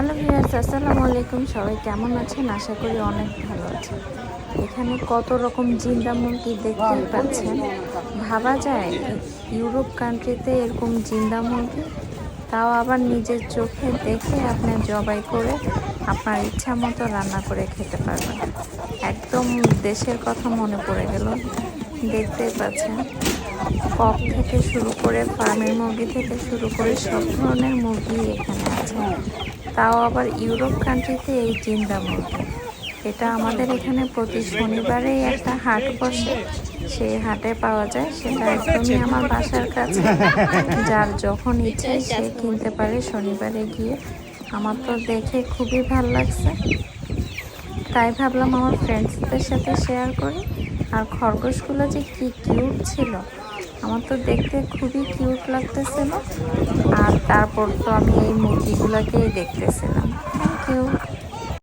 Hello viewers, আসসালামু আলাইকুম। সবাই কেমন আছেন? আশা করি অনেক ভালো আছেন। এখানে কত রকম জিন্দা মুরগি দেখতেই পাচ্ছেন। ভাবা যায় ইউরোপ কান্ট্রিতে এরকম জিন্দা মুরগি, তাও আবার নিজের চোখে দেখে আপনি জবাই করে আপনার ইচ্ছা মতো রান্না করে খেতে পারবেন। একদম দেশের কথা মনে পড়ে গেল। দেখতেই পাচ্ছেন, কক থেকে শুরু করে ফার্মের মুরগি থেকে শুরু করে সব ধরনের মুরগি এখানে আছে। তাও আবার ইউরোপ কান্ট্রিতে এই জিন্দা মুরগি। এটা আমাদের এখানে প্রতি শনিবারেই একটা হাট বসে, সেই হাটে পাওয়া যায়। সেটা একদমই আমার বাসার কাছে, যার যখন ইচ্ছে সে কিনতে পারে শনিবারে গিয়ে। আমার তো দেখে খুবই ভালো লাগছে, তাই ভাবলাম আমার ফ্রেন্ডসদের সাথে শেয়ার করি। আর খরগোশগুলো যে কি কিউট ছিল, আমার তো দেখতে খুবই কিউট লাগতেছিল। আর তারপর তো আমি এই মুরগিগুলোকেই দেখতেছিলাম। Thank you.